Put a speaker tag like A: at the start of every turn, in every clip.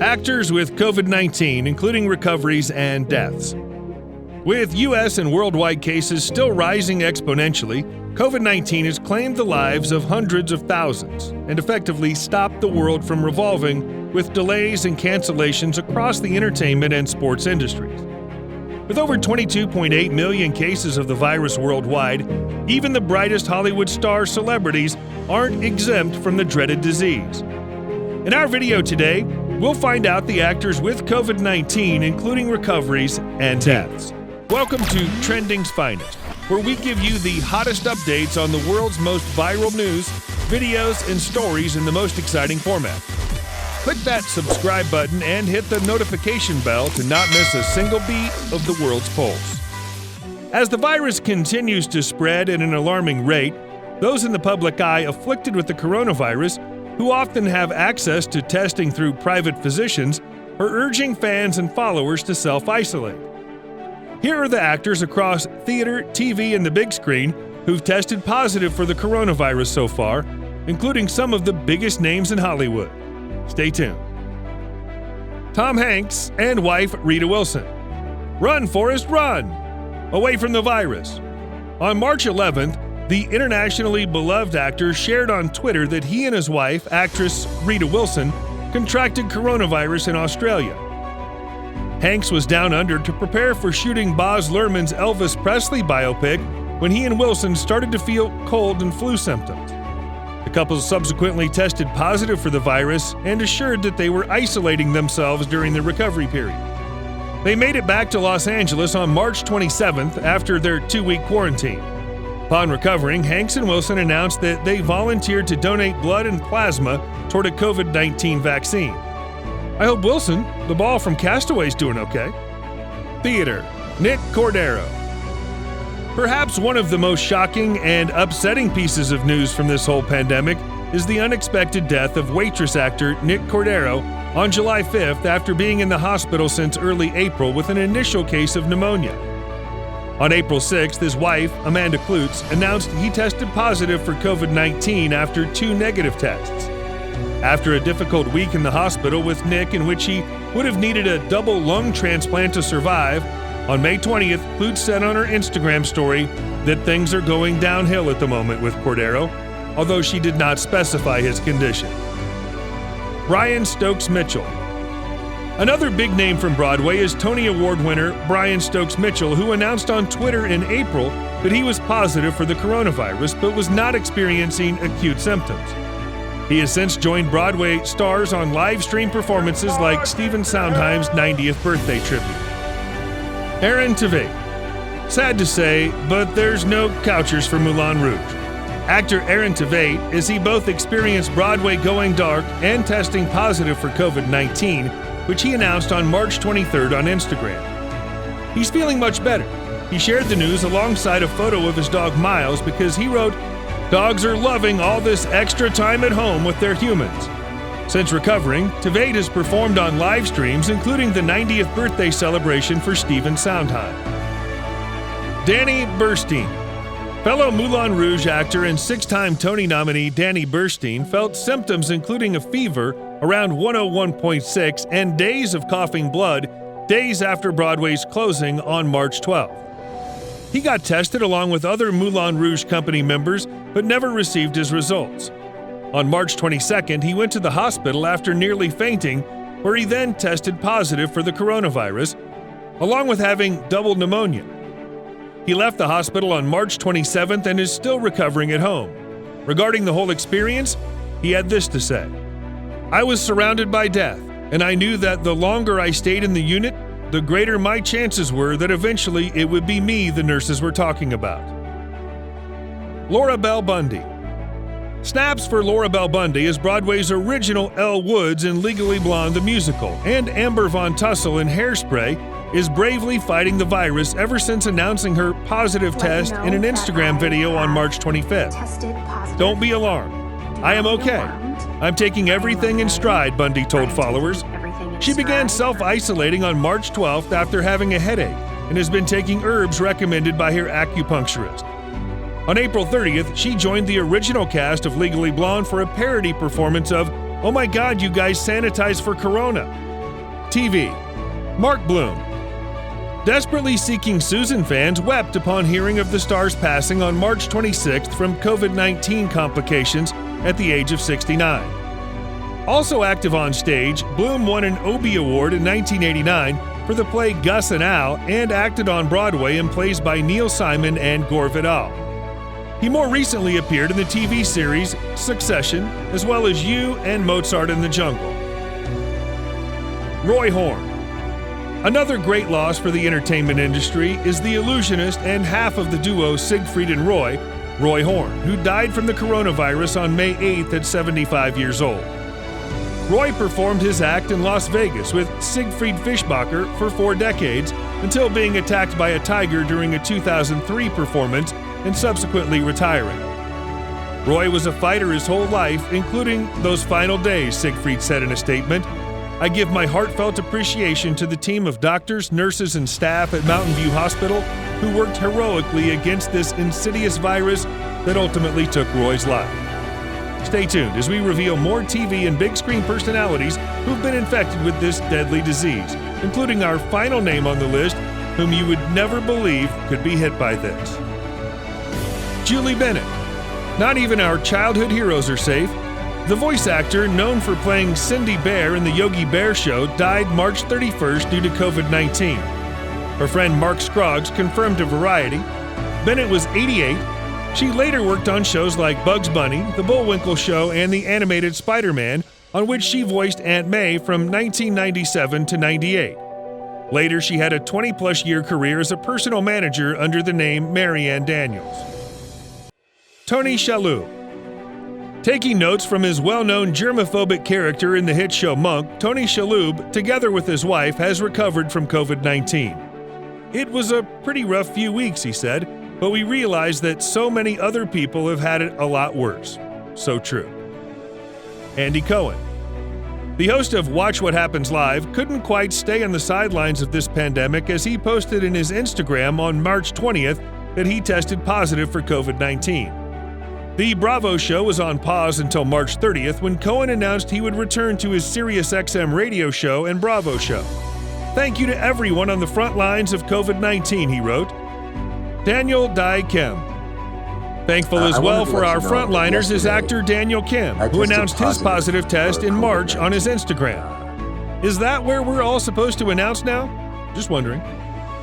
A: Actors with COVID-19, including recoveries and deaths. With U.S. and worldwide cases still rising exponentially, COVID-19 has claimed the lives of hundreds of thousands and effectively stopped the world from revolving with delays and cancellations across the entertainment and sports industries. With over 22.8 million cases of the virus worldwide, even the brightest Hollywood star celebrities aren't exempt from the dreaded disease. In our video today, we'll find out the actors with COVID-19, including recoveries and deaths. Welcome to Trending's Finest, where we give you the hottest updates on the world's most viral news, videos, and stories in the most exciting format. Click that subscribe button and hit the notification bell to not miss a single beat of the world's pulse. As the virus continues to spread at an alarming rate, those in the public eye afflicted with the coronavirus, who often have access to testing through private physicians, are urging fans and followers to self-isolate. Here are the actors across theater, TV, and the big screen who've tested positive for the coronavirus so far, including some of the biggest names in Hollywood. Stay tuned. Tom Hanks and wife Rita Wilson. Run, Forrest, run! Away from the virus. On March 11th, the internationally beloved actor shared on Twitter that he and his wife, actress Rita Wilson, contracted coronavirus in Australia. Hanks was down under to prepare for shooting Baz Luhrmann's Elvis Presley biopic when he and Wilson started to feel cold and flu symptoms. The couple subsequently tested positive for the virus and assured that they were isolating themselves during the recovery period. They made it back to Los Angeles on March 27th after their 2-week quarantine. Upon recovering, Hanks and Wilson announced that they volunteered to donate blood and plasma toward a COVID-19 vaccine. I hope Wilson, the ball from Castaway, is doing okay. Theater. Nick Cordero. Perhaps one of the most shocking and upsetting pieces of news from this whole pandemic is the unexpected death of waitress actor Nick Cordero on July 5th after being in the hospital since early April with an initial case of pneumonia. On April 6th, his wife, Amanda Klutz, announced he tested positive for COVID-19 after 2 negative tests. After a difficult week in the hospital with Nick, in which he would have needed a double lung transplant to survive, on May 20th, Klutz said on her Instagram story that things are going downhill at the moment with Cordero, although she did not specify his condition. Brian Stokes Mitchell. Another big name from Broadway is Tony Award winner Brian Stokes Mitchell, who announced on Twitter in April that he was positive for the coronavirus but was not experiencing acute symptoms. He has since joined Broadway stars on live stream performances like Stephen Sondheim's 90th birthday tribute. Aaron Tveit. Sad to say, but there's no couchers for Moulin Rouge. Actor Aaron Tveit, as he both experienced Broadway going dark and testing positive for COVID-19, which he announced on March 23rd on Instagram. He's feeling much better. He shared the news alongside a photo of his dog Miles because he wrote, "Dogs are loving all this extra time at home with their humans." Since recovering, Tveit has performed on live streams, including the 90th birthday celebration for Stephen Sondheim. Danny Burstein. Fellow Moulin Rouge actor and 6-time Tony nominee Danny Burstein felt symptoms including a fever around 101.6 and days of coughing blood days after Broadway's closing on March 12th. He got tested along with other Moulin Rouge company members but never received his results. On March 22nd, he went to the hospital after nearly fainting, where he then tested positive for the coronavirus, along with having double pneumonia. He left the hospital on March 27th and is still recovering at home. Regarding the whole experience, he had this to say: "I was surrounded by death, and I knew that the longer I stayed in the unit, the greater my chances were that eventually it would be me the nurses were talking about." Laura Bell Bundy. Snaps for Laura Bell Bundy as Broadway's original Elle Woods in Legally Blonde the musical, and Amber Von Tussle in Hairspray, is bravely fighting the virus ever since announcing her positive test in an Instagram video on March 25th. "Don't be alarmed. I am okay. I'm taking everything in stride," Bundy told followers. She began self-isolating on March 12th after having a headache and has been taking herbs recommended by her acupuncturist. On April 30th, she joined the original cast of Legally Blonde for a parody performance of Oh my God, you guys sanitize for Corona. TV. Mark Bloom. Desperately Seeking Susan fans wept upon hearing of the star's passing on March 26th from COVID-19 complications at the age of 69. Also active on stage, Bloom won an Obie Award in 1989 for the play Gus and Al and acted on Broadway in plays by Neil Simon and Gore Vidal. He more recently appeared in the TV series Succession, as well as You and Mozart in the Jungle. Roy Horn. Another great loss for the entertainment industry is the illusionist and half of the duo Siegfried and Roy Horn, who died from the coronavirus on May 8th at 75 years old. Roy performed his act in Las Vegas with Siegfried Fischbacher for 4 decades until being attacked by a tiger during a 2003 performance and subsequently retiring. Roy was a fighter his whole life, including those final days, Siegfried said in a statement. I give my heartfelt appreciation to the team of doctors, nurses, and staff at Mountain View Hospital who worked heroically against this insidious virus that ultimately took Roy's life. Stay tuned as we reveal more TV and big screen personalities who've been infected with this deadly disease, including our final name on the list, whom you would never believe could be hit by this. Julie Bennett. Not even our childhood heroes are safe. The voice actor, known for playing Cindy Bear in the Yogi Bear Show, died March 31st due to COVID-19. Her friend Mark Scroggs confirmed to Variety. Bennett was 88. She later worked on shows like Bugs Bunny, The Bullwinkle Show, and the animated Spider-Man, on which she voiced Aunt May from 1997 to 98. Later, she had a 20-plus year career as a personal manager under the name Marianne Daniels. Tony Shalhoub. Taking notes from his well-known germophobic character in the hit show Monk, Tony Shalhoub, together with his wife, has recovered from COVID-19. It was a pretty rough few weeks, he said, but we realized that so many other people have had it a lot worse. So true. Andy Cohen. The host of Watch What Happens Live couldn't quite stay on the sidelines of this pandemic as he posted in his Instagram on March 20th that he tested positive for COVID-19. The Bravo show was on pause until March 30th when Cohen announced he would return to his SiriusXM radio show and Bravo show. Thank you to everyone on the front lines of COVID-19, he wrote. Daniel Dai Kim. Thankful as well for our frontliners is actor Daniel Kim, who announced his positive test in March on his Instagram. Is that where we're all supposed to announce now? Just wondering.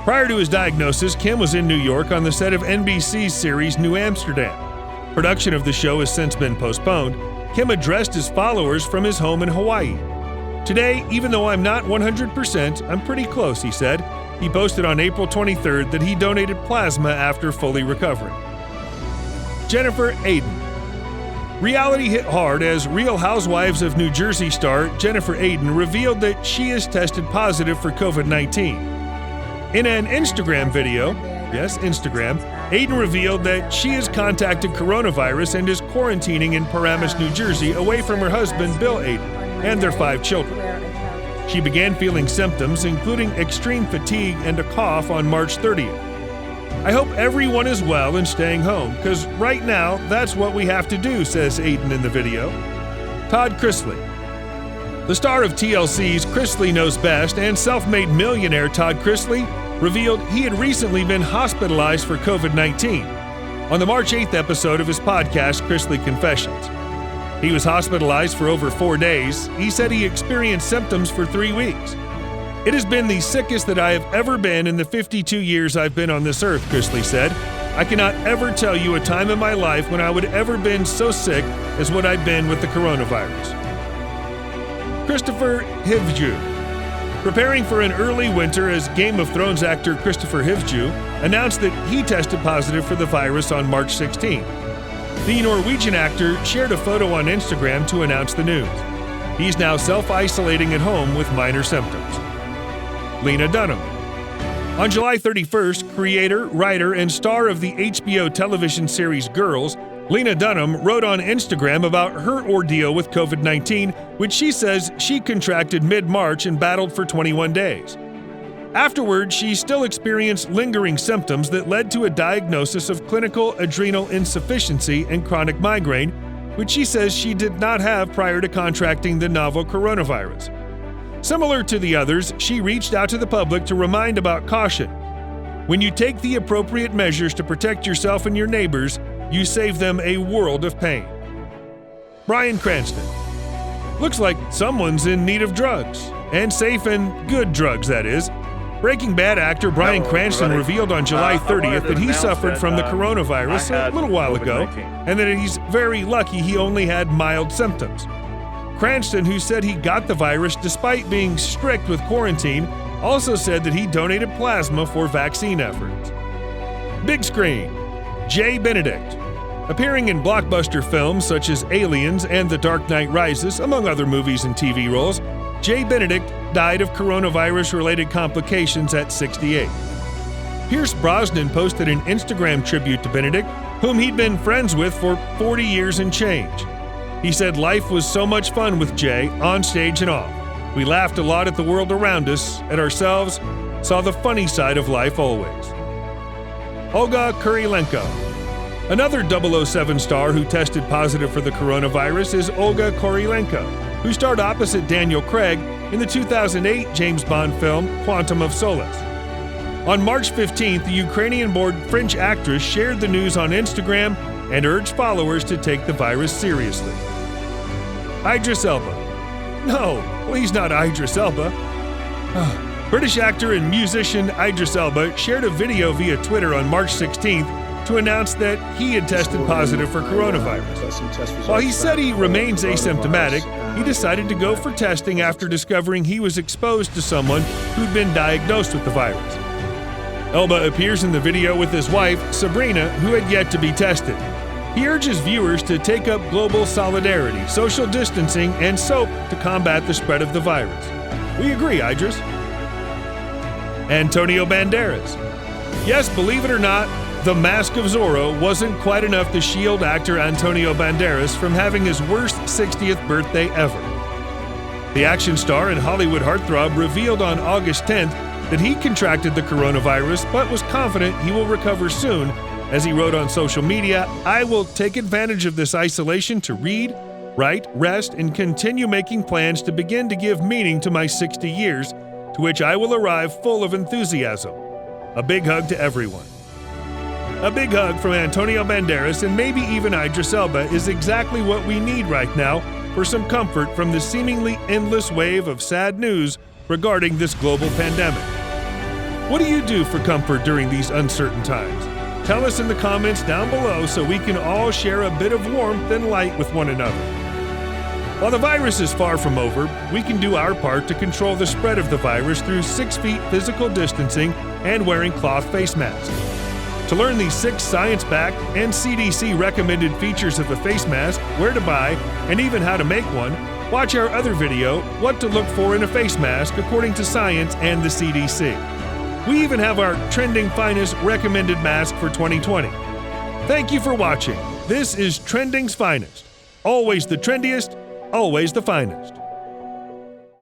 A: Prior to his diagnosis, Kim was in New York on the set of NBC's series New Amsterdam. Production of the show has since been postponed. Kim addressed his followers from his home in Hawaii. Today, even though I'm not 100%, I'm pretty close, he said. He posted on April 23rd that he donated plasma after fully recovering. Jennifer Aydin. Reality hit hard as Real Housewives of New Jersey star Jennifer Aydin revealed that she is tested positive for COVID-19. In an Instagram video, yes, Instagram, Aydin revealed that she has contacted coronavirus and is quarantining in Paramus, New Jersey, away from her husband, Bill Aydin, and their 5 children. She began feeling symptoms, including extreme fatigue and a cough, on March 30th. I hope everyone is well and staying home, because right now, that's what we have to do, says Aydin in the video. Todd Chrisley. The star of TLC's Chrisley Knows Best and self-made millionaire Todd Chrisley revealed he had recently been hospitalized for COVID-19 on the March 8th episode of his podcast, Chrisley Confessions. He was hospitalized for over 4 days. He said he experienced symptoms for 3 weeks. It has been the sickest that I have ever been in the 52 years I've been on this earth, Chrisley said. I cannot ever tell you a time in my life when I would ever been so sick as what I've been with the coronavirus. Christopher Hivju. Preparing for an early winter as Game of Thrones actor Christopher Hivju announced that he tested positive for the virus on March 16th. The Norwegian actor shared a photo on Instagram to announce the news. He's now self-isolating at home with minor symptoms. Lena Dunham. On July 31st, creator, writer, and star of the HBO television series Girls, Lena Dunham wrote on Instagram about her ordeal with COVID-19, which she says she contracted mid-March and battled for 21 days. Afterward, she still experienced lingering symptoms that led to a diagnosis of clinical adrenal insufficiency and chronic migraine, which she says she did not have prior to contracting the novel coronavirus. Similar to the others, she reached out to the public to remind about caution. When you take the appropriate measures to protect yourself and your neighbors, you save them a world of pain. Bryan Cranston. Looks like someone's in need of drugs. And safe and good drugs, that is. Breaking Bad actor Bryan Cranston revealed on July 30th that he suffered from the coronavirus a little while ago, and that he's very lucky he only had mild symptoms. Cranston, who said he got the virus despite being strict with quarantine, also said that he donated plasma for vaccine efforts. Big screen. Jay Benedict. Appearing in blockbuster films such as Aliens and The Dark Knight Rises, among other movies and TV roles, Jay Benedict died of coronavirus-related complications at 68. Pierce Brosnan posted an Instagram tribute to Benedict, whom he'd been friends with for 40 years and change. He said life was so much fun with Jay, on stage and off. We laughed a lot at the world around us, at ourselves, saw the funny side of life always. Olga Kurylenko. Another 007 star who tested positive for the coronavirus is Olga Kurylenko, who starred opposite Daniel Craig in the 2008 James Bond film Quantum of Solace. On March 15th, the Ukrainian-born French actress shared the news on Instagram and urged followers to take the virus seriously. Idris Elba. No, please not Idris Elba. British actor and musician Idris Elba shared a video via Twitter on March 16th to announce that he had tested positive for coronavirus. While he said he remains asymptomatic, he decided to go for testing after discovering he was exposed to someone who'd been diagnosed with the virus. Elba appears in the video with his wife, Sabrina, who had yet to be tested. He urges viewers to take up global solidarity, social distancing, and soap to combat the spread of the virus. We agree, Idris. Antonio Banderas. Yes, believe it or not, The Mask of Zorro wasn't quite enough to shield actor Antonio Banderas from having his worst 60th birthday ever. The action star and Hollywood heartthrob revealed on August 10th that he contracted the coronavirus but was confident he will recover soon. As he wrote on social media, "I will take advantage of this isolation to read, write, rest, and continue making plans to begin to give meaning to my 60 years, to which I will arrive full of enthusiasm. A big hug to everyone." A big hug from Antonio Banderas and maybe even Idris Elba is exactly what we need right now for some comfort from the seemingly endless wave of sad news regarding this global pandemic. What do you do for comfort during these uncertain times? Tell us in the comments down below so we can all share a bit of warmth and light with one another. While the virus is far from over, we can do our part to control the spread of the virus through 6 feet physical distancing and wearing cloth face masks. To learn these 6 science-backed and CDC-recommended features of the face mask, where to buy, and even how to make one, watch our other video, What to Look For in a Face Mask According to Science and the CDC. We even have our Trending Finest recommended mask for 2020. Thank you for watching. This is Trending's Finest. Always the trendiest, always the finest.